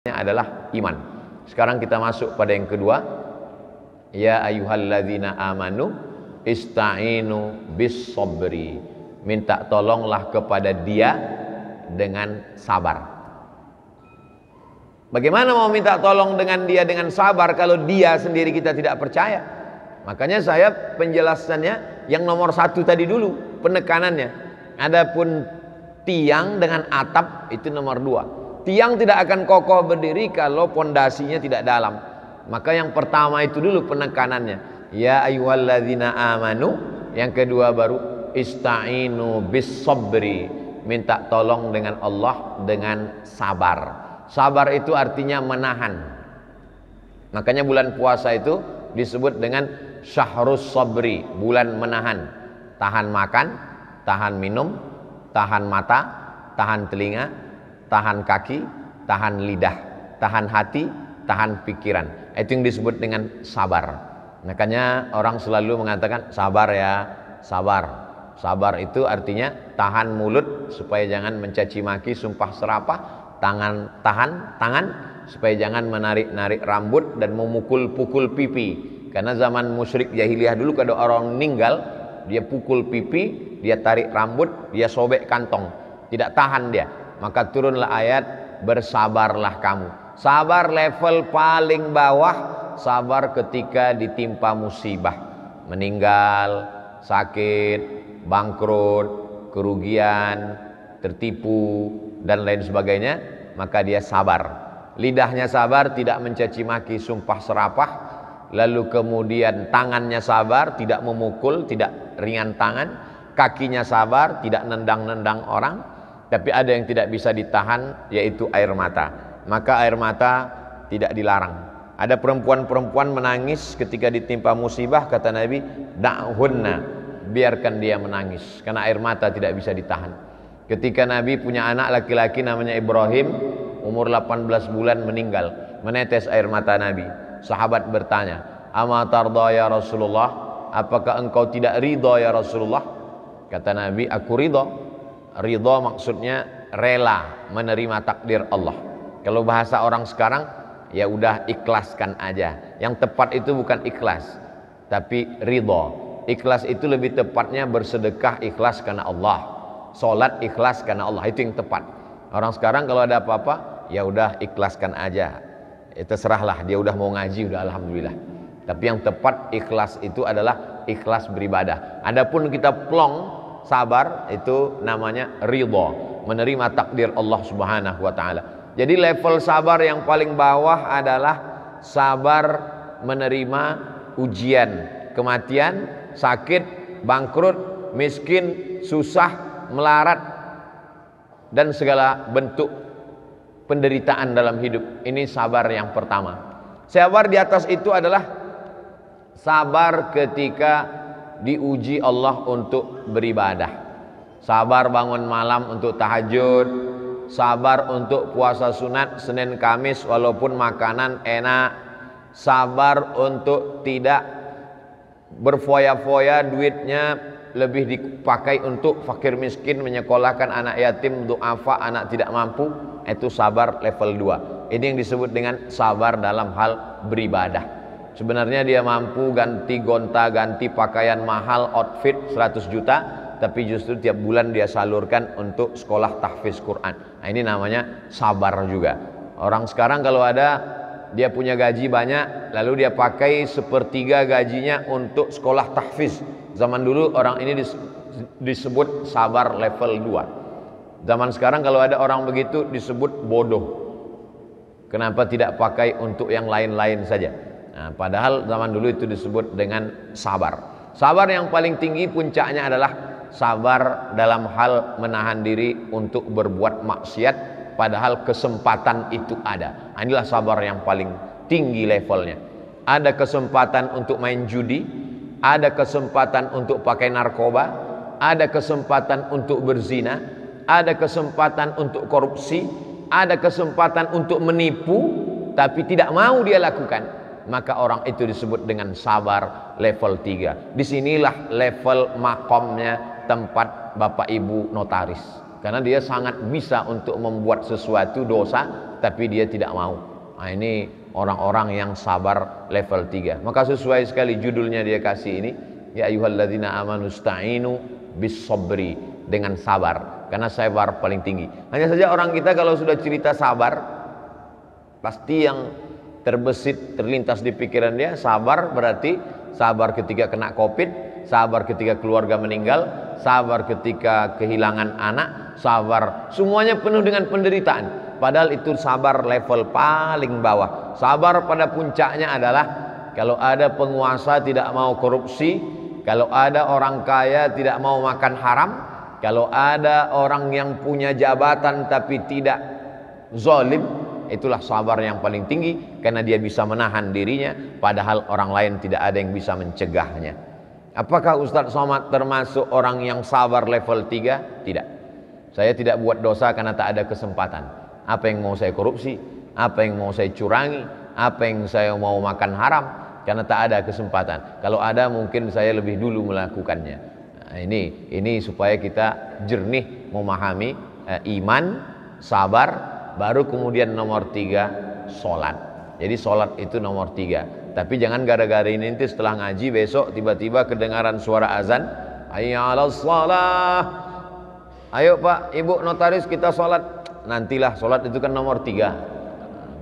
adalah iman. Sekarang kita masuk pada yang kedua. Ya ayyuhalladzina amanu ista'inu bis sabri. Minta tolonglah kepada dia dengan sabar. Bagaimana mau minta tolong dengan dia dengan sabar kalau dia sendiri kita tidak percaya? Makanya saya penjelasannya yang nomor satu tadi dulu, penekanannya. Adapun tiang dengan atap itu nomor dua. Tiang tidak akan kokoh berdiri kalau pondasinya tidak dalam. Maka yang pertama itu dulu penekanannya. Ya ayyuhalladzina amanu. Yang kedua baru ista'inu bis sabri. Minta tolong dengan Allah dengan sabar. Sabar itu artinya menahan. Makanya bulan puasa itu disebut dengan syahrus sabri, bulan menahan. Tahan makan, tahan minum, tahan mata, tahan telinga, tahan kaki, tahan lidah, tahan hati, tahan pikiran. Itu yang disebut dengan sabar. Makanya orang selalu mengatakan sabar ya, sabar. Sabar itu artinya tahan mulut supaya jangan mencaci maki, sumpah serapah, tahan tangan supaya jangan menarik-narik rambut dan memukul-pukul pipi. Karena zaman musyrik jahiliyah dulu kalau orang meninggal, dia pukul pipi, dia tarik rambut, dia sobek kantong, tidak tahan dia. Maka turunlah ayat bersabarlah kamu. Sabar level paling bawah, sabar ketika ditimpa musibah, meninggal, sakit, bangkrut, kerugian, tertipu dan lain sebagainya, maka dia sabar. Lidahnya sabar, tidak mencaci maki, sumpah serapah. Lalu kemudian tangannya sabar, tidak memukul, tidak ringan tangan. Kakinya sabar, tidak nendang-nendang orang. Tapi ada yang tidak bisa ditahan, yaitu air mata. Maka air mata tidak dilarang. Ada perempuan-perempuan menangis ketika ditimpa musibah, kata Nabi, da'hunna, biarkan dia menangis, karena air mata tidak bisa ditahan. Ketika Nabi punya anak laki-laki namanya Ibrahim, umur 18 bulan meninggal, menetes air mata Nabi. Sahabat bertanya, "Ama tarda ya Rasulullah? Apakah engkau tidak ridha ya Rasulullah?" Kata Nabi, "Aku ridha." Ridha maksudnya rela menerima takdir Allah. Kalau bahasa orang sekarang, ya udah ikhlaskan aja. Yang tepat itu bukan ikhlas, tapi ridha. Ikhlas itu lebih tepatnya bersedekah ikhlas karena Allah. Salat ikhlas karena Allah, itu yang tepat. Orang sekarang kalau ada apa-apa, ya udah ikhlaskan aja. Terserahlah, dia udah mau ngaji, udah alhamdulillah. Tapi yang tepat ikhlas itu adalah ikhlas beribadah. Adapun kita plong, sabar, itu namanya ridha, menerima takdir Allah Subhanahu wa taala. Jadi level sabar yang paling bawah adalah sabar menerima ujian, kematian, sakit, bangkrut, miskin, susah, melarat, dan segala bentuk penderitaan dalam hidup. Ini sabar yang pertama. Sabar di atas itu adalah sabar ketika diuji Allah untuk beribadah. Sabar bangun malam untuk tahajud, sabar untuk puasa sunat Senin Kamis walaupun makanan enak, sabar untuk tidak berfoya-foya duitnya lebih dipakai untuk fakir miskin, menyekolahkan anak yatim, du'afa, anak tidak mampu. Itu sabar level 2. Ini yang disebut dengan sabar dalam hal beribadah. Sebenarnya dia mampu ganti gonta, ganti pakaian mahal, outfit 100 juta, tapi justru tiap bulan dia salurkan untuk sekolah tahfiz Quran. Nah, ini namanya sabar juga. Orang sekarang kalau ada dia punya gaji banyak, lalu dia pakai sepertiga gajinya untuk sekolah tahfiz. Zaman dulu orang ini disebut sabar level 2. Zaman sekarang kalau ada orang begitu disebut bodoh. Kenapa tidak pakai untuk yang lain-lain saja? Nah, padahal zaman dulu itu disebut dengan sabar. Sabar yang paling tinggi puncaknya adalah sabar dalam hal menahan diri untuk berbuat maksiat padahal kesempatan itu ada. Inilah sabar yang paling tinggi levelnya. Ada kesempatan untuk main judi, ada kesempatan untuk pakai narkoba, ada kesempatan untuk berzina, ada kesempatan untuk korupsi, ada kesempatan untuk menipu, tapi tidak mau dia lakukan. Maka orang itu disebut dengan sabar level 3. Disinilah level makomnya tempat Bapak Ibu notaris. karena dia sangat bisa untuk membuat sesuatu dosa tapi dia tidak mau. Nah, ini orang-orang yang sabar level 3. Maka sesuai sekali judulnya dia kasih ini, ya ayyuhalladzina amanu sta'inu bis sabri, dengan sabar, karena sabar paling tinggi. Hanya saja orang kita kalau sudah cerita sabar, pasti yang terbesit terlintas di pikiran dia, sabar berarti sabar ketika kena Covid, sabar ketika keluarga meninggal, sabar ketika kehilangan anak, sabar, semuanya penuh dengan penderitaan. Padahal itu sabar level paling bawah. Sabar pada puncaknya adalah kalau ada penguasa tidak mau korupsi, kalau ada orang kaya tidak mau makan haram, kalau ada orang yang punya jabatan tapi tidak zalim, itulah sabar yang paling tinggi, karena dia bisa menahan dirinya padahal orang lain tidak ada yang bisa mencegahnya. Apakah Ustadz Somad termasuk orang yang sabar level 3? Tidak. Saya tidak buat dosa karena tak ada kesempatan. Apa yang mau saya korupsi, apa yang mau saya curangi, apa yang saya mau makan haram, karena tak ada kesempatan. Kalau ada mungkin saya lebih dulu melakukannya. Nah, ini supaya kita jernih memahami iman, sabar, baru kemudian nomor 3 sholat. Jadi sholat itu nomor 3. Tapi jangan gara-gara ini nanti setelah ngaji besok tiba-tiba kedengaran suara azan, hayya 'alas shalah, ayo Pak Ibu notaris kita sholat. Nantilah, sholat itu kan nomor 3.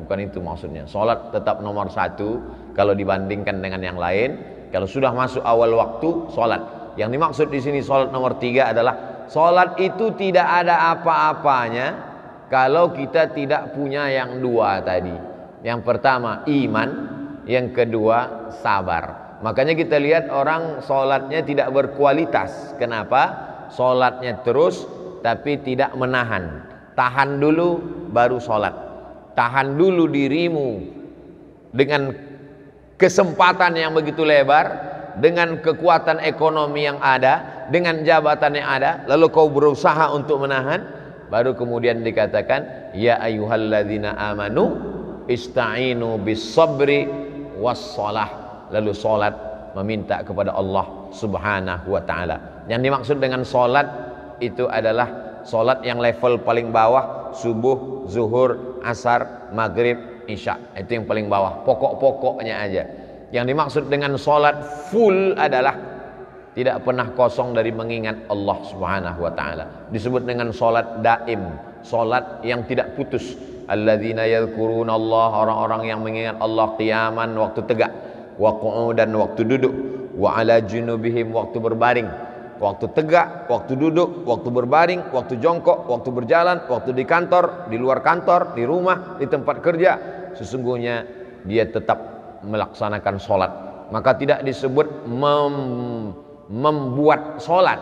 Bukan itu maksudnya. Sholat tetap nomor 1 kalau dibandingkan dengan yang lain. Kalau sudah masuk awal waktu, sholat. Yang dimaksud di sini sholat nomor 3 adalah sholat itu tidak ada apa-apanya kalau kita tidak punya yang 2 tadi. Yang pertama iman, yang kedua sabar. Makanya kita lihat orang sholatnya tidak berkualitas. Kenapa? Sholatnya terus tapi tidak menahan. Tahan dulu baru sholat. Tahan dulu dirimu dengan kesempatan yang begitu lebar, dengan kekuatan ekonomi yang ada, dengan jabatan yang ada, lalu kau berusaha untuk menahan, baru kemudian dikatakan ya ayyuhalladzina amanu ista'inu bis sabri was shalah. Lalu sholat meminta kepada Allah subhanahu wa ta'ala. Yang dimaksud dengan sholat itu adalah sholat yang level paling bawah, subuh, zuhur, asar, maghrib, isya. Itu yang paling bawah, pokok-pokoknya aja. Yang dimaksud dengan sholat full adalah tidak pernah kosong dari mengingat Allah subhanahu wa ta'ala. Disebut dengan sholat daim, sholat yang tidak putus. Alladzina yadhkuruna Allah, orang-orang yang mengingat Allah qiyaman, waktu tegak, wa qu'udan, waktu duduk, wa ala junubihim, waktu berbaring. Waktu tegak, waktu duduk, waktu berbaring, waktu jongkok, waktu berjalan, waktu di kantor, di luar kantor, di rumah, di tempat kerja, sesungguhnya dia tetap melaksanakan sholat. Maka tidak disebut membuat sholat,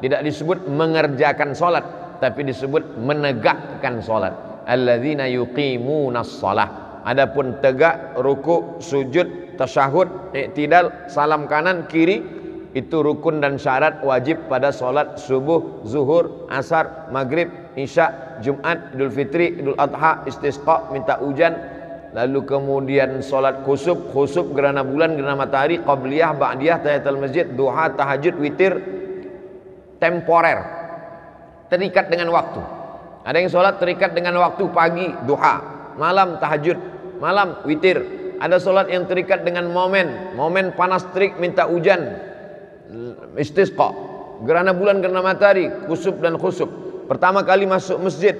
tidak disebut mengerjakan sholat, tapi disebut menegakkan sholat. Alladzina yuqimunas shalah. Adapun tegak, ruku, sujud, tasyahud, i'tidal, salam kanan, kiri, itu rukun dan syarat wajib pada sholat subuh, zuhur, asar, maghrib, isya, Jumat, Idul Fitri, Idul Adha, istisqa, minta hujan. Lalu kemudian sholat khusuf, gerhana bulan, gerhana matahari, qabliyah, ba'diyah, tahiyatul masjid, duha, tahajud, witir, temporer, terikat dengan waktu. Ada yang sholat terikat dengan waktu, pagi, duha, malam, tahajud, malam, witir. Ada sholat yang terikat dengan momen panas terik, minta hujan, istisqa, gerhana bulan, gerhana matahari, khusuf dan khusuf. Pertama kali masuk masjid,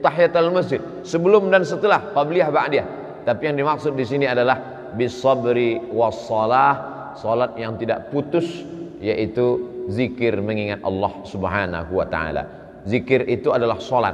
tahiyatul masjid, sebelum dan setelah, qabliyah, ba'diyah. Tapi yang dimaksud di sini adalah bisabri wassalah, salat yang tidak putus, yaitu zikir mengingat Allah subhanahu wa ta'ala. Zikir itu adalah salat.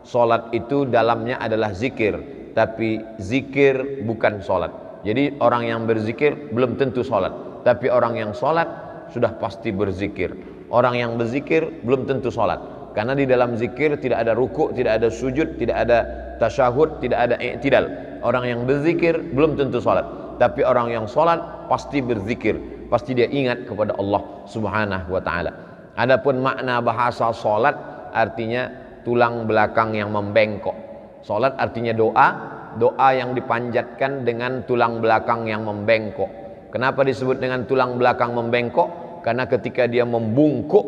Salat itu dalamnya adalah zikir, tapi zikir bukan salat. Jadi orang yang berzikir belum tentu salat, tapi orang yang salat sudah pasti berzikir. Orang yang berzikir belum tentu sholat, karena di dalam zikir tidak ada ruku', tidak ada sujud, tidak ada tasyahud, tidak ada i'tidal. Orang yang berzikir belum tentu sholat, tapi orang yang sholat pasti berzikir, pasti dia ingat kepada Allah subhanahu wa ta'ala. Adapun makna bahasa sholat artinya tulang belakang yang membengkok. Sholat artinya doa, doa yang dipanjatkan dengan tulang belakang yang membengkok. Kenapa disebut dengan tulang belakang membengkok? Karena ketika dia membungkuk,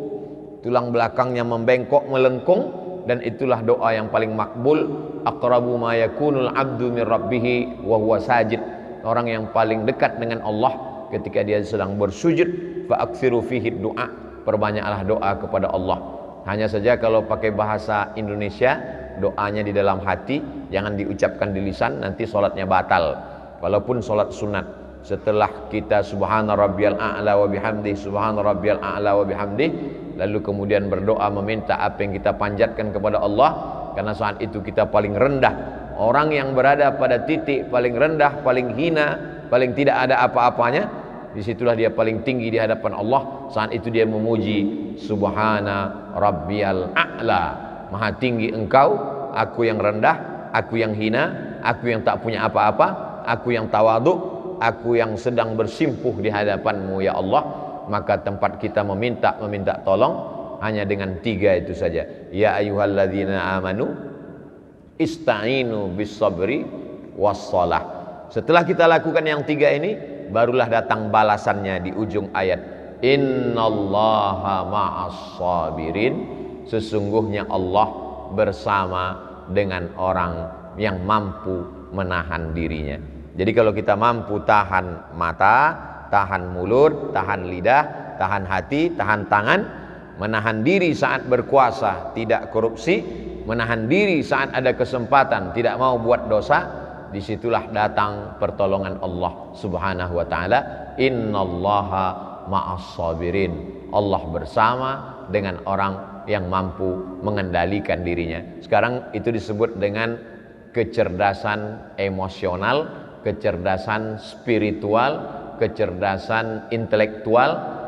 tulang belakangnya membengkok, melengkung, dan itulah doa yang paling makbul. Aqrabu ma yakunul abdu min rabbih wa huwa sajid. Orang yang paling dekat dengan Allah ketika dia sedang bersujud. Fa aktsiru fihi du'a, perbanyaklah doa kepada Allah. Hanya saja kalau pakai bahasa Indonesia, doanya di dalam hati, jangan diucapkan di lisan, nanti sholatnya batal. Walaupun sholat sunat, setelah kita subhana rabbiyal a'la wa bihamdi, subhana rabbiyal a'la wa bihamdi, lalu kemudian berdoa meminta apa yang kita panjatkan kepada Allah, karena saat itu kita paling rendah. Orang yang berada pada titik paling rendah, paling hina, paling tidak ada apa-apanya, disitulah dia paling tinggi di hadapan Allah. Saat itu dia memuji subhana rabbiyal a'la, maha tinggi engkau, aku yang rendah, aku yang hina, aku yang tak punya apa-apa, aku yang tawaduk, aku yang sedang bersimpuh di hadapanmu ya Allah. Maka tempat kita meminta tolong hanya dengan 3 itu saja. Ya ayyuhalladzina amanu ista'inu bis sabri wassalah. Setelah kita lakukan yang 3 ini, barulah datang balasannya di ujung ayat. Innallaha ma'as sabirin. Sesungguhnya Allah bersama dengan orang yang mampu menahan dirinya. Jadi kalau kita mampu tahan mata, tahan mulut, tahan lidah, tahan hati, tahan tangan, menahan diri saat berkuasa, tidak korupsi, menahan diri saat ada kesempatan, tidak mau buat dosa, disitulah datang pertolongan Allah subhanahu wa ta'ala. Innallaha ma'as sabirin. Allah bersama dengan orang yang mampu mengendalikan dirinya. Sekarang itu disebut dengan kecerdasan emosional, kecerdasan spiritual, kecerdasan intelektual.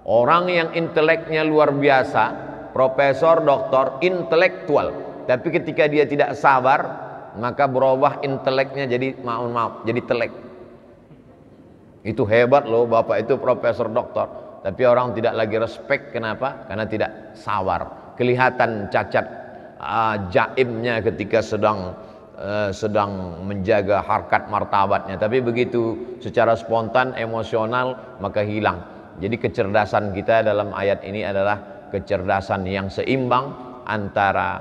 Orang yang inteleknya luar biasa, profesor, doktor, intelektual, tapi ketika dia tidak sabar, maka berubah inteleknya jadi jadi telek. Itu hebat loh, bapak itu profesor doktor, tapi orang tidak lagi respect. Kenapa? Karena tidak sabar. Kelihatan cacat jaimnya ketika sedang menjaga harkat martabatnya, tapi begitu secara spontan emosional maka hilang. Jadi kecerdasan kita dalam ayat ini adalah kecerdasan yang seimbang antara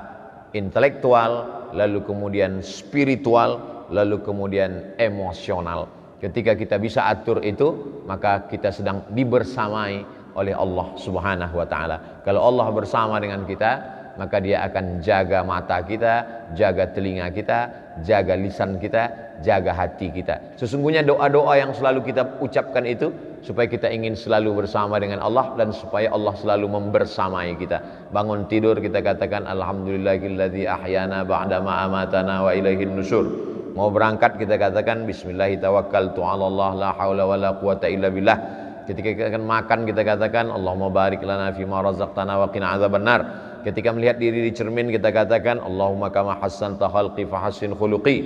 intelektual, lalu kemudian spiritual, lalu kemudian emosional. Ketika kita bisa atur itu, maka kita sedang dibersamai oleh Allah subhanahu wa ta'ala. Kalau Allah bersama dengan kita, maka dia akan jaga mata kita, jaga telinga kita, jaga lisan kita, jaga hati kita. Sesungguhnya doa-doa yang selalu kita ucapkan itu supaya kita ingin selalu bersama dengan Allah, dan supaya Allah selalu membersamai kita. Bangun tidur kita katakan alhamdulillahilladzi ahyana ba'dama amatana wa ilaihin nusur. Mau berangkat kita katakan bismillahi tawakkaltu 'alallah la haula wala quwata illa billah. Ketika kita akan makan kita katakan Allahumma barik lana fima razaqtana wa qina adzabannar. Ketika melihat diri di cermin kita katakan Allahumma kama hassanta khalqi fahassin khuluqi.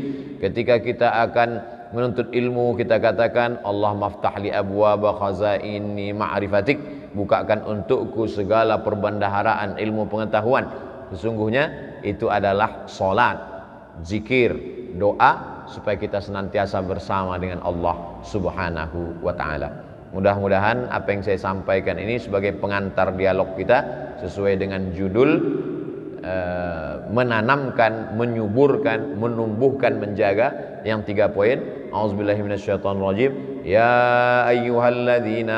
Ketika kita akan menuntut ilmu kita katakan Allahumma aftah li abwaaba khazaini ma'rifatik. Bukakan untukku segala perbendaharaan ilmu pengetahuan. Sesungguhnya itu adalah salat, zikir, doa, supaya kita senantiasa bersama dengan Allah subhanahu wa ta'ala. Mudah-mudahan apa yang saya sampaikan ini sebagai pengantar dialog kita sesuai dengan judul menanamkan, menyuburkan, menumbuhkan, menjaga, yang 3 poin. A'udzubillahi minasyaitonirrajim. Ya ayyuhalladzina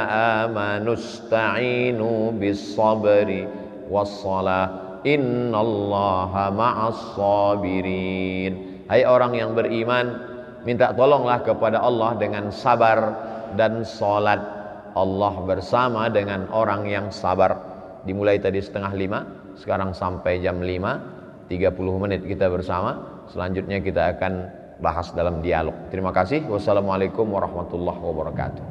amanu ista'inu bis-sabri was-shalah innallaha ma'as sabirin. Hai orang yang beriman, minta tolonglah kepada Allah dengan sabar dan salat. Allah bersama dengan orang yang sabar. Dimulai tadi 4:30, sekarang sampai jam 5, 30 menit kita bersama. Selanjutnya kita akan bahas dalam dialog. Terima kasih. Wassalamualaikum warahmatullahi wabarakatuh.